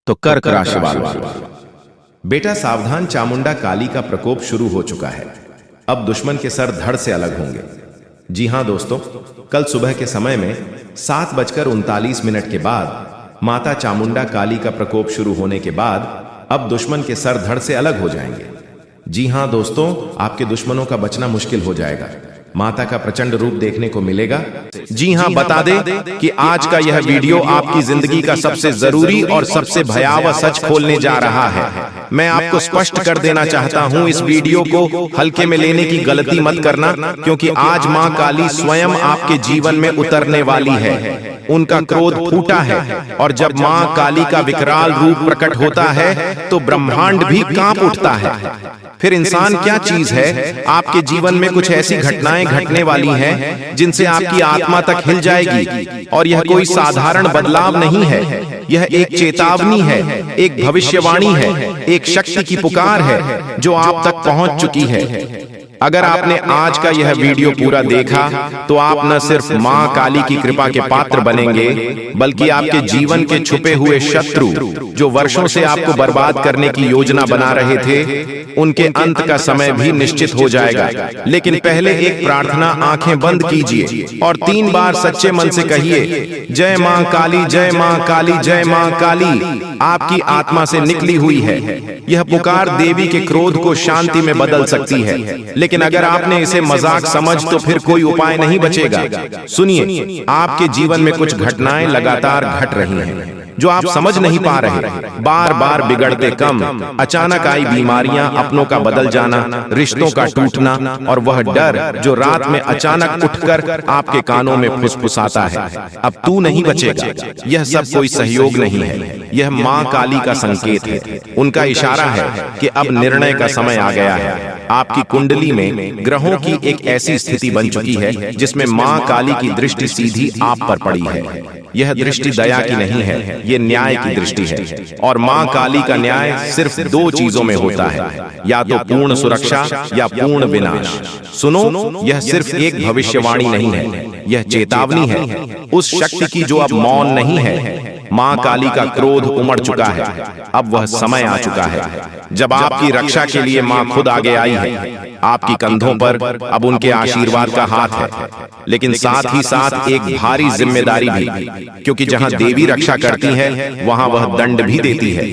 तो कर्क राशि वालों, बेटा सावधान, चामुंडा काली का प्रकोप शुरू हो चुका है। अब दुश्मन के सर धड़ से अलग होंगे। जी हां दोस्तों, कल सुबह के समय में 7:39 के बाद माता चामुंडा काली का प्रकोप शुरू होने के बाद अब दुश्मन के सर धड़ से अलग हो जाएंगे। जी हां दोस्तों, आपके दुश्मनों का बचना मुश्किल हो जाएगा। माता का प्रचंड रूप देखने को मिलेगा। जी हां, बता दें कि आज का यह वीडियो आपकी जिंदगी का सबसे जरूरी और सबसे भयावह सच खोलने जा रहा है। मैं आपको स्पष्ट कर देना चाहता हूं, इस वीडियो को हल्के में लेने की गलती मत करना, क्योंकि आज मां काली स्वयं आपके जीवन में उतरने वाली है। उनका क्रोध फूटा है और जब मां काली का विकराल रूप प्रकट होता है तो ब्रह्मांड भी कांप उठता है। फिर इंसान क्या चीज है? आपके जीवन में कुछ ऐसी घटनाएं घटने वाली हैं जिनसे आपकी आत्मा तक हिल जाएगी, और यह कोई साधारण बदलाव नहीं है। यह एक चेतावनी है, एक भविष्यवाणी है, एक शक्ति की पुकार है जो आप तक पहुंच चुकी है। अगर आपने आज का यह वीडियो पूरा देखा तो आप न सिर्फ मां काली की कृपा के पात्र बनेंगे, बल्कि आपके जीवन के छुपे हुए शत्रु जो वर्षों से आपको बर्बाद करने की योजना बना रहे थे, उनके अंत का समय भी निश्चित हो जाएगा। लेकिन पहले एक प्रार्थना, आंखें बंद कीजिए और 3 बार सच्चे मन से कहिए, जय मां काली, जय मां काली, जय मां काली। आपकी आत्मा से निकली हुई है यह पुकार देवी के क्रोध को शांति में बदल सकती है। लेकिन अगर आपने इसे मजाक समझ तो फिर कोई उपाय नहीं बचेगा। सुनिए, आपके जीवन में कुछ घटनाएं लगातार घट रही हैं जो आप समझ नहीं पा रहे। बार बार बिगड़ते कम, अचानक आई बीमारियां, अपनों का बदल जाना, रिश्तों का टूटना, और वह डर जो रात में अचानक उठकर आपके कानों में फुसफुसाता है, अब तू नहीं बचेगा। यह सब कोई सहयोग नहीं है, यह मां काली का संकेत है। उनका इशारा है कि अब निर्णय का समय आ गया है। आपकी कुंडली में ग्रहों की एक ऐसी स्थिति बन चुकी है जिसमें मां काली की दृष्टि सीधी आप पर पड़ी है। यह दृष्टि दया की नहीं है, ये न्याय की दृष्टि है। और मां काली का न्याय सिर्फ 2 चीजों में होता है, या तो पूर्ण सुरक्षा या पूर्ण विनाश। सुनो, यह सिर्फ एक भविष्यवाणी नहीं है, यह चेतावनी है उस शक्ति की जो अब मौन नहीं है। मां काली का क्रोध उमड़ चुका है, अब वह समय आ चुका है जब आपकी रक्षा के लिए मां खुद आगे आई है। आपकी कंधों पर अब उनके आशीर्वाद का हाथ है, लेकिन साथ ही साथ एक भारी जिम्मेदारी भी, क्योंकि जहां देवी रक्षा करती है वहां वह दंड भी देती है।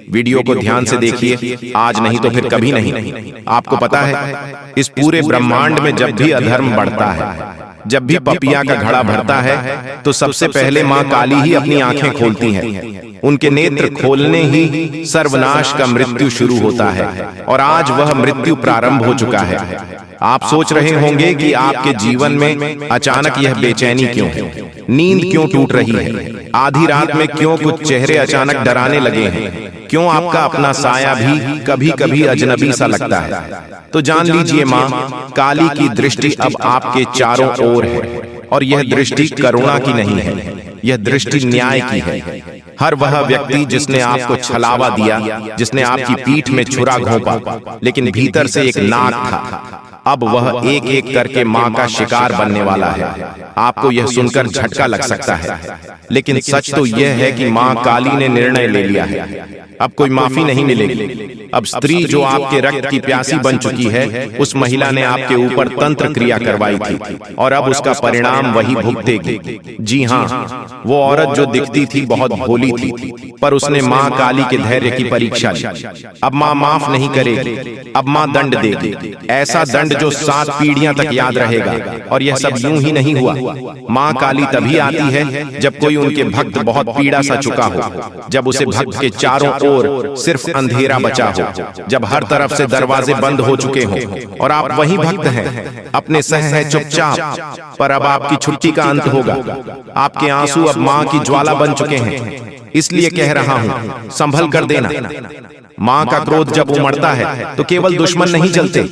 वीडियो को ध्यान से देखिए, आज नहीं तो फिर कभी नहीं। आपको पता है, इस पूरे ब्रह्मांड में जब भी अधर्म बढ़ता है, जब भी पपिया का घड़ा भरता है, तो सबसे पहले मां काली ही अपनी आंखें खोलती हैं। उनके नेत्र खोलने ही सर्वनाश का मृत्यु शुरू होता है, और आज वह मृत्यु प्रारंभ हो चुका है। आप सोच रहे होंगे कि आपके जीवन में अचानक यह बेचैनी क्यों है, नींद क्यों टूट रही है, आधी रात में क्यों कुछ चेहरे अचानक डराने लगे हैं, क्यों आपका अपना साया भी कभी कभी अजनबी सा लगता है। तो जान लीजिए, मां काली की दृष्टि अब आपके चारों ओर है, और यह दृष्टि करुणा की नहीं है, यह दृष्टि न्याय की है। हर वह व्यक्ति जिसने आपको छलावा दिया, जिसने आपकी पीठ में छुरा घोंपा, लेकिन भीतर से एक नाग था, अब वह एक एक करके मां का शिकार बनने वाला है। आपको यह सुनकर झटका लग सकता है, लेकिन सच तो यह है कि मां काली ने निर्णय ले लिया है। अब कोई माफी नहीं मिलेगी। अब स्त्री जो आपके रक्त की प्यासी बन चुकी है, उस महिला ने आपके ऊपर तंत्र क्रिया करवाई थी, और अब उसका परिणाम वही भुगतेगी। जी हां, वो औरत जो दिखती थी बहुत भोली थी, पर उसने मां काली के धैर्य की परीक्षा ली। अब मां माफ नहीं करेगी, अब मां दंड देगी, ऐसा दंड जो 7 पीढ़ियां तक याद रहेगा। और यह सब यूं ही नहीं हुआ। मां काली तभी आती है जब कोई उनके भक्त बहुत पीड़ा सा चुका हो, जब उसे भक्त के चारों ओर सिर्फ अंधेरा बचा हो, जब हर तरफ से दरवाजे बंद हो चुके हों, और आप वही भक्त हैं, अपने सह है चुपचाप। पर अब आपकी छुट्टी का अंत होगा। आपके आंसू अब मां की ज्वाला बन चुके हैं, इसलिए कह रहा हूं, संभल कर देना। मां का क्रोध जब उमड़ता है तो केवल दुश्मन नहीं जलते,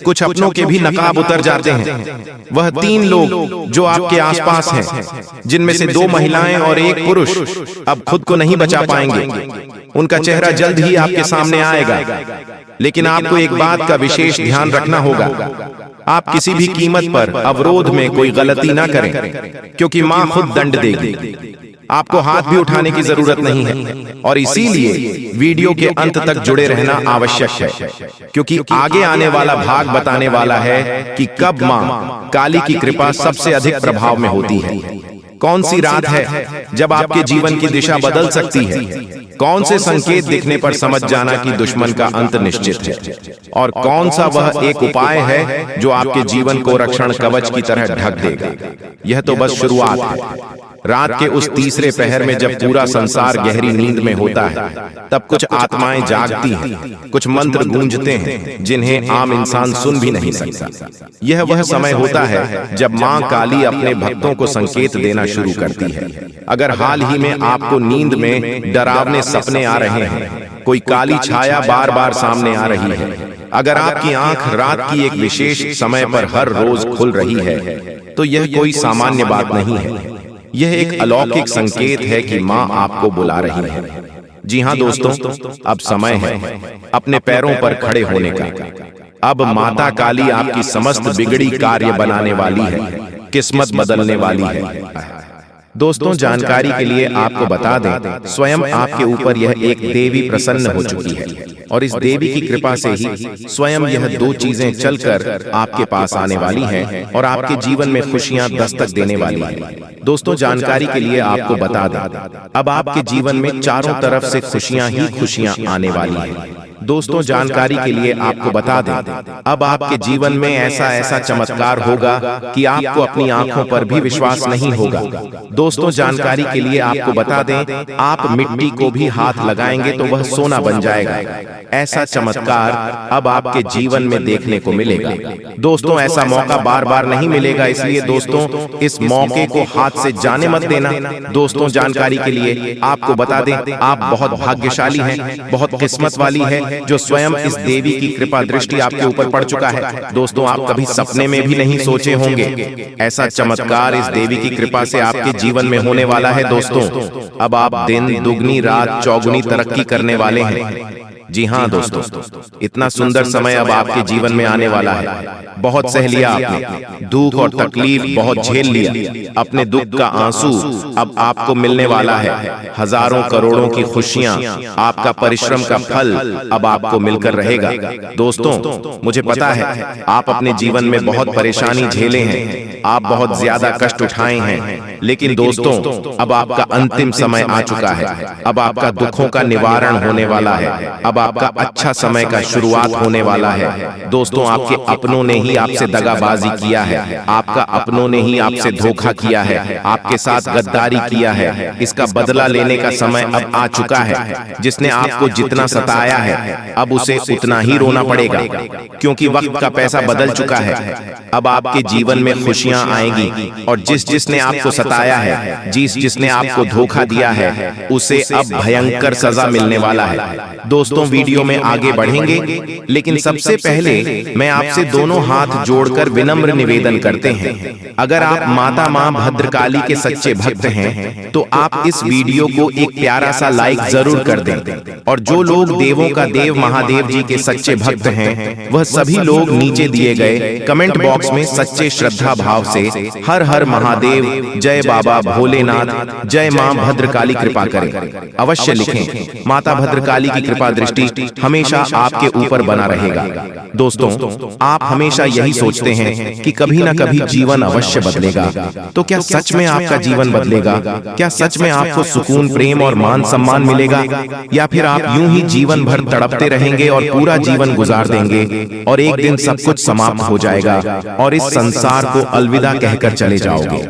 कुछ अपनों के भी नकाब उतर जाते हैं। वह 3 लोग जो आपके आसपास हैं, जिनमें से 2 महिलाएं और 1 पुरुष, अब खुद को नहीं बचा पाएंगे। उनका चेहरा जल्द ही आपके सामने आएगा, लेकिन आपको एक बात का विशेष ध्यान रखना होगा। आप किसी भी कीमत पर अवरोध में कोई गलती ना करें, क्योंकि मां खुद दंड देगी। आपको हाथ भी उठाने की जरूरत नहीं है। और इसीलिए वीडियो के अंत तक जुड़े रहना आवश्यक है, क्योंकि आगे आने वाला भाग बताने वाला है कि कब मां काली की कृपा सबसे अधिक प्रभाव में होती है। कौन सी रात है जब आपके जीवन की दिशा बदल सकती है। कौन से संकेत दिखने पर समझ जाना कि दुश्मन का अंत निश्चित है, और कौन सा वह एक उपाय है जो आपके जीवन को रक्षण कवच की तरह ढक देगा। यह तो बस शुरुआत है। रात के उस तीसरे पहर में जब पूरा संसार गहरी नींद में होता है, तब कुछ आत्माएं जागती हैं, कुछ मंत्र गूंजते हैं जिन्हें आम इंसान सुन भी नहीं सकता। यह वह समय होता है जब मां काली अपने भक्तों को संकेत देना शुरू करती है। अगर हाल ही में आपको नींद में डरावने सपने आ रहे हैं, कोई काली छाया बार बार सामने आ रही है, अगर आपकी आंख रात की एक विशेष समय पर हर रोज खुल रही है, तो यह कोई सामान्य बात नहीं है। यह एक अलौकिक संकेत है कि मां आपको बुला रही है। जी हां दोस्तों, अब समय है अपने पैरों पर खड़े होने का। अब माता काली आपकी समस्त बिगड़ी कार्य बनाने वाली है, किस्मत बदलने वाली है। दोस्तों, जानकारी के लिए आपको बता दें, स्वयं आपके ऊपर यह एक देवी प्रसन्न हो चुकी है, और इस देवी की कृपा से ही स्वयं यह दो चीजें चलकर आपके पास आने वाली हैं और आपके जीवन में खुशियां दस्तक देने वाली हैं। दोस्तों, जानकारी के लिए आपको बता दें, अब आपके जीवन में चारों तरफ से खुशियां ही खुशियां आने वाली हैं। दोस्तों, जानकारी के लिए आपको बता दें, अब आपके जीवन में ऐसा चमत्कार होगा कि आपको अपनी आंखों पर भी विश्वास नहीं होगा। दोस्तों, जानकारी के लिए आपको बता दें, आप मिट्टी को भी हाथ लगाएंगे तो वह सोना बन जाएगा। ऐसा चमत्कार अब आपके जीवन में देखने को मिलेगा। दोस्तों, ऐसा मौका बार बार नहीं मिलेगा, इसलिए दोस्तों इस मौके को हाथ से जाने मत देना। दोस्तों, जानकारी के लिए आपको बता दें, आप बहुत भाग्यशाली हैं, बहुत किस्मत वाली है जो स्वयं इस देवी की कृपा दृष्टि आपके ऊपर पड़ चुका है। दोस्तों, आप कभी सपने में भी नहीं सोचे होंगे ऐसा चमत्कार इस देवी की कृपा से आपके जीवन में होने वाला है। दोस्तों, अब आप दिन दुगनी रात चौगुनी तरक्की करने वाले हैं। जी हाँ दोस्तों, इतना सुंदर समय अब आपके जीवन में आने वाला है। बहुत सह लिया आपने, दुख और तकलीफ बहुत झेल लिया। अपने दुख का आंसू अब आपको मिलने वाला है। हजारों करोड़ों की खुशियां, आपका परिश्रम का फल अब आपको मिलकर रहेगा। दोस्तों, मुझे पता है आप अपने जीवन में बहुत परेशानी झेले हैं, आप बहुत ज्यादा कष्ट उठाए हैं, लेकिन दोस्तों अब आपका अंतिम समय आ चुका है। अब आपका दुखों का निवारण होने वाला है। अब आपका अच्छा समय का शुरुआत होने वाला है। दोस्तों, आपके अपनों ने ही आपसे दगाबाजी किया है, आपका अपनों ने ही आपसे धोखा किया है, आपके साथ गद्दारी किया है। इसका बदला लेने का समय अब आ चुका है। जिसने आपको जितना सताया है, अब उसे उतना ही रोना पड़ेगा, क्योंकि वक्त का पैसा बदल चुका है। अब आपके जीवन में खुशियां आएंगी, और जिसने आपको सताया है, जिसने आपको धोखा दिया है, उसे अब भयंकर सजा मिलने वाला है। दोस्तों, वीडियो में आगे बढ़ेंगे, लेकिन सबसे पहले मैं आपसे दोनों हाथ जोड़कर विनम्र निवेदन करते हैं, अगर आप माता मां भद्रकाली के सच्चे भक्त हैं तो आप इस वीडियो को एक प्यारा सा लाइक जरूर कर दें। और जो लोग देवों का देव महादेव जी के सच्चे भक्त हैं, वह सभी लोग नीचे दिए गए कमेंट बॉक्स में सच्चे श्रद्धा भाव से हर हर महादेव, जय बाबा भोलेनाथ, जय मां भद्रकाली कृपा करें अवश्य लिखें। माता भद्रकाली की कृपा दृष्टि हमेशा आपके ऊपर बना रहेगा। दोस्तों, आप हमेशा यही सोचते हैं कि कभी ना कभी जीवन अवश्य बदलेगा, तो क्या सच में आपका जीवन बदलेगा? क्या सच में आपको सुकून, प्रेम और मान सम्मान मिलेगा, या फिर आप यूं ही जीवन भर तड़पते रहेंगे और पूरा जीवन गुजार देंगे और एक दिन सब कुछ समाप्त हो जाएगा और इस संसार को अलविदा कहकर चले जाओगे?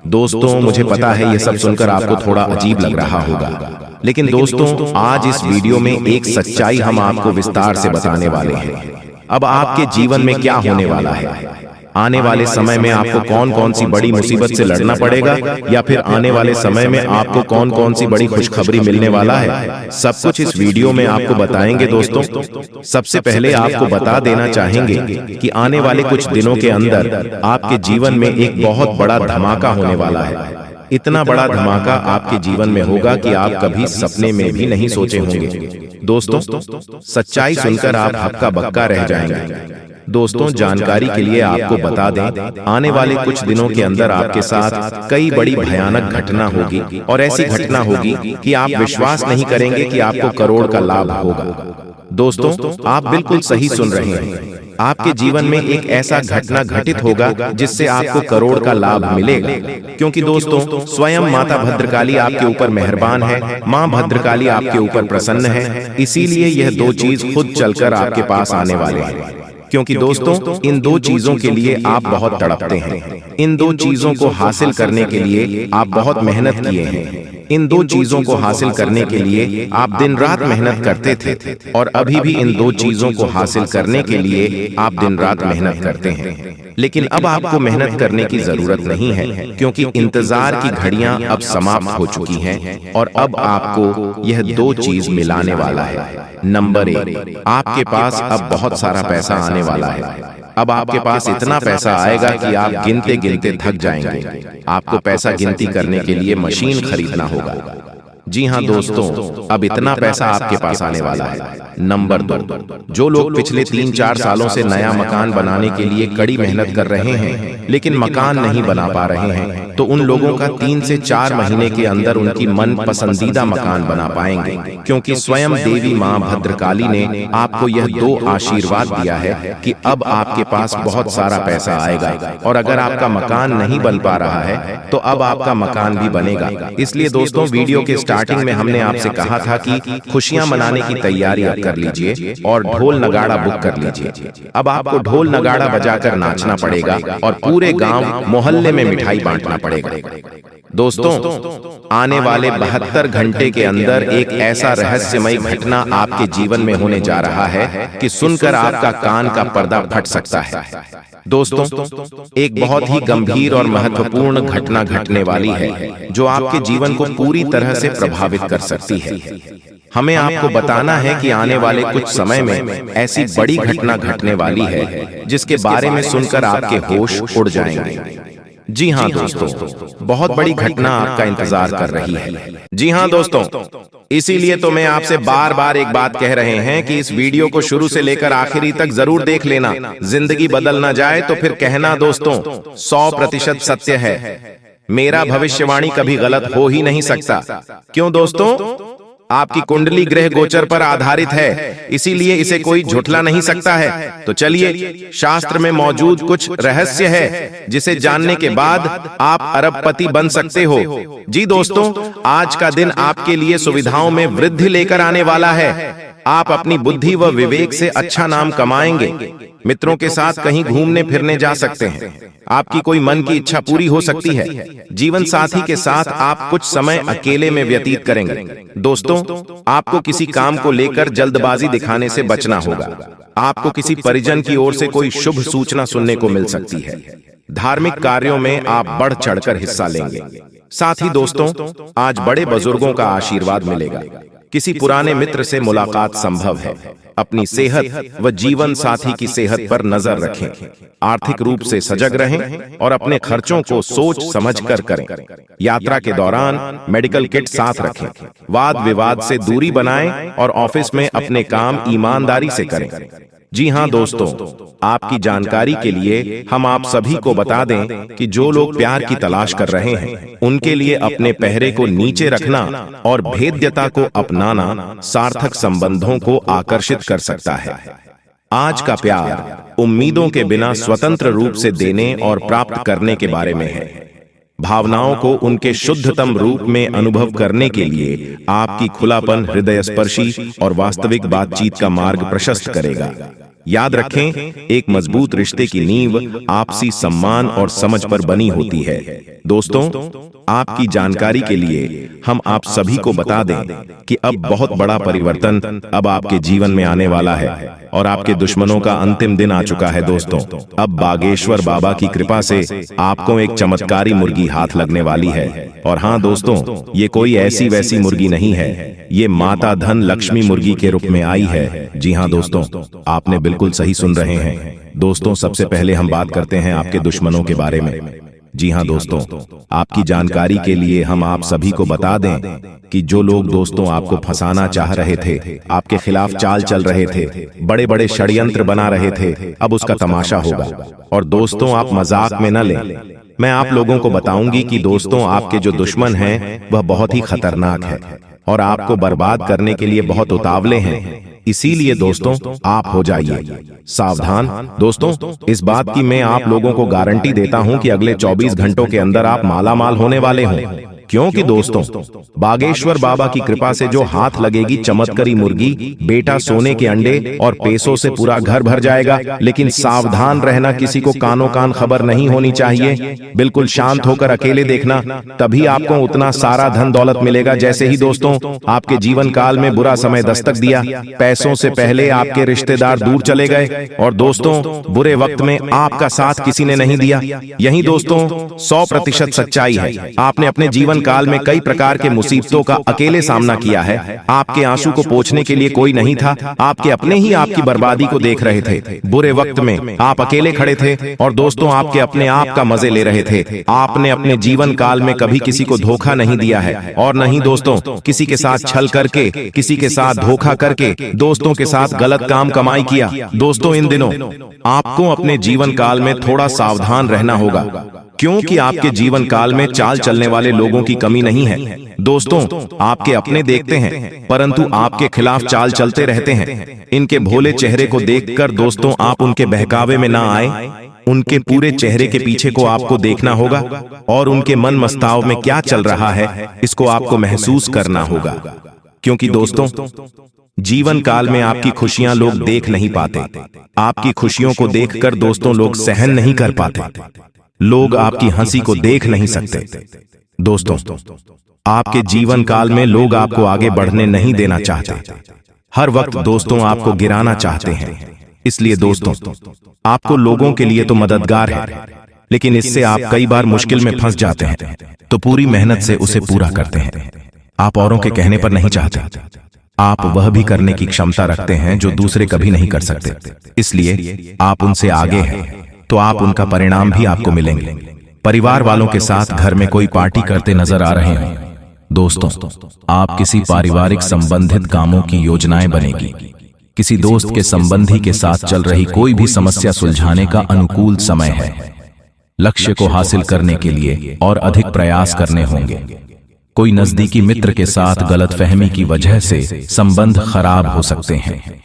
दोस्तों, मुझे पता है ये सब सुनकर आपको थोड़ा अजीब लग रहा होगा, लेकिन दोस्तों आज इस वीडियो में एक सच्चाई हम आपको विस्तार से बताने वाले हैं। अब आपके जीवन में क्या होने वाला है, आने वाले समय में आपको कौन कौन सी बड़ी मुसीबत से लड़ना पड़ेगा, या फिर आने वाले समय में आपको कौन कौन सी बड़ी खुशखबरी मिलने वाला है, सब कुछ इस वीडियो में आपको बताएंगे। दोस्तों, सबसे पहले आपको बता देना चाहेंगे कि आने वाले कुछ दिनों के अंदर आपके जीवन में एक बहुत बड़ा धमाका होने वाला है। इतना बड़ा धमाका आपके जीवन में होगा कि आप कभी सपने में भी नहीं सोचे होंगे। दोस्तों, सच्चाई सुनकर आप हक्का बक्का रह जाएंगे। दोस्तों जानकारी के लिए आपको बता दें, आने वाले कुछ दिनों के अंदर आपके साथ कई बड़ी भयानक घटना होगी और ऐसी घटना होगी कि आप विश्वास नहीं करेंगे कि आपको करोड़ का लाभ होगा। दोस्तों आप बिल्कुल सही सुन रहे हैं, आपके जीवन में एक ऐसा घटना घटित होगा जिससे आपको करोड़ का लाभ मिलेगा, क्योंकि दोस्तों स्वयं माता भद्रकाली आपके ऊपर मेहरबान है, माँ भद्रकाली आपके ऊपर प्रसन्न है। इसीलिए यह दो चीज खुद चलकर आपके पास आने वाले हैं, क्योंकि दोस्तों इन दो चीजों के लिए आप बहुत तड़पते हैं, इन दो चीजों को हासिल करने के लिए आप बहुत मेहनत किए हैं, इन दो चीजों को हासिल करने के लिए आप दिन रात मेहनत करते थे और अभी भी इन दो चीजों को हासिल करने के लिए आप दिन रात मेहनत करते हैं। लेकिन अब आपको मेहनत करने की जरूरत नहीं है, क्योंकि इंतजार की घड़ियां अब समाप्त हो चुकी हैं और अब आपको यह दो चीज मिलाने वाला है। नंबर 1, आपके पास अब बहुत सारा पैसा आने वाला है। अब आपके पास इतना पैसा आएगा कि आप गिनते गिनते थक जाएंगे। आपको पैसा गिनती करने के लिए मशीन खरीदना होगा। जी हाँ दोस्तों, अब इतना पैसा आपके पास आने वाला है। नंबर 2, जो लोग पिछले 3-4 सालों से नया मकान बनाने के लिए कड़ी मेहनत कर रहे हैं लेकिन मकान नहीं बना पा रहे हैं, तो उन लोगों का 3 से 4 महीने के अंदर उनकी मन पसंदीदा मकान बना पाएंगे, क्योंकि स्वयं देवी माँ भद्रकाली ने आपको यह 2 आशीर्वाद दिया है कि अब आपके पास बहुत सारा पैसा आएगा, और अगर आपका मकान नहीं बन पा रहा है तो अब आपका मकान भी बनेगा। इसलिए दोस्तों वीडियो के स्टार्टिंग में हमने आपसे कहा था कि खुशियां मनाने की तैयारी अब कर लीजिए और ढोल नगाड़ा बुक कर लीजिए। अब आपको ढोल नगाड़ा बजाकर नाचना पड़ेगा और पूरे गांव मोहल्ले में मिठाई बांटना पड़ेगा। दोस्तों आने वाले 72 घंटे के अंदर एक ऐसा रहस्यमय घटना आपके जीवन में होने जा रहा है कि सुनकर आपका कान का पर्दा फट सकता है। दोस्तों एक बहुत ही गंभीर और महत्वपूर्ण घटना घटने वाली है जो आपके जीवन को पूरी तरह से प्रभावित कर सकती है। हमें आपको बताना है कि आने वाले कुछ समय में ऐसी बड़ी घटना घटने वाली है जिसके बारे में सुनकर आपके होश उड़ जाएंगे। जी हाँ दोस्तों, बहुत बड़ी घटना आपका इंतजार कर रही है। जी हाँ दोस्तों, इसीलिए तो मैं आपसे बार बार एक बात कह रहे हैं कि इस वीडियो को शुरू से लेकर आखिरी तक जरूर देख लेना। जिंदगी बदल ना जाए तो फिर कहना दोस्तों 100% सत्य है। मेरा भविष्यवाणी कभी गलत हो ही नहीं सकता। क्यों दोस्तों? आपकी कुंडली ग्रह गोचर पर आधारित है, इसीलिए इसे कोई झुठला नहीं सकता है। तो चलिए, शास्त्र में मौजूद कुछ रहस्य है जिसे जानने के बाद आप अरबपति बन सकते हो। जी दोस्तों, आज का दिन आपके लिए सुविधाओं में वृद्धि लेकर आने वाला है। आप अपनी बुद्धि व विवेक से अच्छा नाम कमाएंगे। मित्रों के साथ कहीं घूमने फिरने जा सकते हैं। आपकी कोई मन की इच्छा पूरी हो सकती है। जीवन साथी के साथ आप कुछ समय अकेले में व्यतीत करेंगे। दोस्तों आपको किसी काम को लेकर जल्दबाजी दिखाने से बचना होगा। आपको किसी परिजन की ओर से कोई शुभ सूचना सुनने को मिल सकती है। धार्मिक कार्यों में आप बढ़ चढ़कर हिस्सा लेंगे। साथ ही दोस्तों आज बड़े बुजुर्गों का आशीर्वाद मिलेगा। किसी पुराने मित्र से मुलाकात संभव है। अपनी सेहत व जीवन साथी की सेहत पर नजर रखें। आर्थिक रूप से सजग रहें और अपने खर्चों को सोच समझकर करें। यात्रा के दौरान मेडिकल किट साथ रखें। वाद विवाद से दूरी बनाएं और ऑफिस में अपने काम ईमानदारी से करें। जी हाँ दोस्तों, आपकी जानकारी के लिए हम आप सभी को बता दें कि जो लोग प्यार की तलाश कर रहे हैं उनके लिए अपने पहरे को नीचे रखना और भेद्यता को अपनाना सार्थक संबंधों को आकर्षित कर सकता है। आज का प्यार उम्मीदों के बिना स्वतंत्र रूप से देने और प्राप्त करने के बारे में है। भावनाओं को उनके शुद्धतम रूप में अनुभव करने के लिए आपकी खुलापन हृदय स्पर्शी और वास्तविक बातचीत का मार्ग प्रशस्त करेगा। याद रखें, एक मजबूत रिश्ते की नींव आपसी सम्मान और समझ पर बनी होती है। दोस्तों आपकी जानकारी के लिए हम आप सभी को बता दें कि अब बहुत बड़ा परिवर्तन अब आपके जीवन में आने वाला है और आपके दुश्मनों का अंतिम दिन आ चुका है। दोस्तों अब बागेश्वर बाबा की कृपा से आपको एक चमत्कारी मुर्गी हाथ लगने वाली है। और हाँ दोस्तों, ये कोई ऐसी वैसी मुर्गी नहीं है, ये माता धन लक्ष्मी मुर्गी के रूप में आई है। जी हाँ दोस्तों, आपने बिल्कुल सही सुन रहे हैं। दोस्तों सबसे पहले हम बात करते हैं आपके दुश्मनों के बारे में। जी हाँ दोस्तों, आपकी जानकारी के लिए हम आप सभी को बता दें कि जो लोग दोस्तों आपको फंसाना चाह रहे थे, आपके खिलाफ चाल चल रहे थे, बड़े बड़े षड्यंत्र बना रहे थे, अब उसका तमाशा होगा। और दोस्तों आप मजाक में न लें। मैं आप लोगों को बताऊंगी कि दोस्तों आपके जो दुश्मन हैं वह बहुत ही खतरनाक है और आपको बर्बाद करने के लिए बहुत उतावले हैं। इसीलिए दोस्तों आप हो जाइए सावधान। दोस्तों इस बात की मैं आप लोगों को गारंटी देता हूं कि अगले 24 घंटों के अंदर आप मालामाल होने वाले हों, क्योंकि दोस्तों बागेश्वर बाबा की कृपा से जो हाथ लगेगी चमत्कारी मुर्गी, बेटा सोने के अंडे और पैसों से पूरा घर भर जाएगा। लेकिन सावधान रहना, किसी को कानों कान खबर नहीं होनी चाहिए। बिल्कुल शांत होकर अकेले देखना, तभी आपको उतना सारा धन दौलत मिलेगा। जैसे ही दोस्तों आपके जीवन काल में बुरा समय दस्तक दिया, पैसों से पहले आपके रिश्तेदार दूर चले गए और दोस्तों बुरे वक्त में आपका साथ किसी ने नहीं दिया। यही दोस्तों 100% सच्चाई है। आपने अपने जीवन काल में कई प्रकार के मुसीबतों का अकेले सामना किया है। आपके आंसू को पोंछने के लिए कोई नहीं था। आपके अपने ही आपकी बर्बादी को देख रहे थे। बुरे वक्त में आप अकेले खड़े थे और दोस्तों आपके अपने आप का मजे ले रहे थे। आपने अपने जीवन काल में कभी किसी को धोखा नहीं दिया है और नहीं दोस्तों किसी के साथ छल करके, किसी के साथ धोखा करके, दोस्तों के साथ गलत काम कमाई किया। दोस्तों इन दिनों आपको अपने जीवन काल में थोड़ा सावधान रहना होगा, क्योंकि आपके जीवन काल में चाल चलने वाले लोगों की कमी नहीं है। दोस्तों आपके अपने देखते हैं परंतु आपके खिलाफ चाल चलते रहते हैं। इनके भोले चेहरे को देखकर दोस्तों आप उनके बहकावे में ना आए। उनके पूरे चेहरे के पीछे को आपको देखना होगा और उनके मन मस्ताव में क्या चल रहा है इसको आपको महसूस करना होगा। क्योंकि दोस्तों जीवन काल में आपकी खुशियां लोग देख नहीं पाते। आपकी खुशियों को देखकर दोस्तों लोग सहन नहीं कर पाते। लोग आपकी हंसी को देख नहीं सकते। दोस्तों आपके जीवन काल में लोग आपको आगे बढ़ने नहीं देना चाहते। हर वक्त दोस्तों आपको गिराना चाहते हैं। इसलिए दोस्तों आपको लोगों के लिए तो मददगार है, लेकिन इससे आप कई बार मुश्किल में फंस जाते हैं, तो पूरी मेहनत से उसे पूरा करते हैं। आप औरों के कहने पर नहीं चाहते। आप वह भी करने की क्षमता रखते हैं जो दूसरे कभी नहीं कर सकते। इसलिए आप उनसे आगे हैं, तो आप उनका परिणाम भी आपको मिलेंगे। परिवार वालों के साथ घर में कोई पार्टी करते नजर आ रहे हैं। दोस्तों आप किसी पारिवारिक संबंधित कामों की योजनाएं बनेगी। किसी दोस्त के संबंधी के साथ चल रही कोई भी समस्या सुलझाने का अनुकूल समय है। लक्ष्य को हासिल करने के लिए और अधिक प्रयास करने होंगे। कोई नजदीकी मित्र के साथ गलतफहमी की वजह से संबंध खराब हो सकते हैं।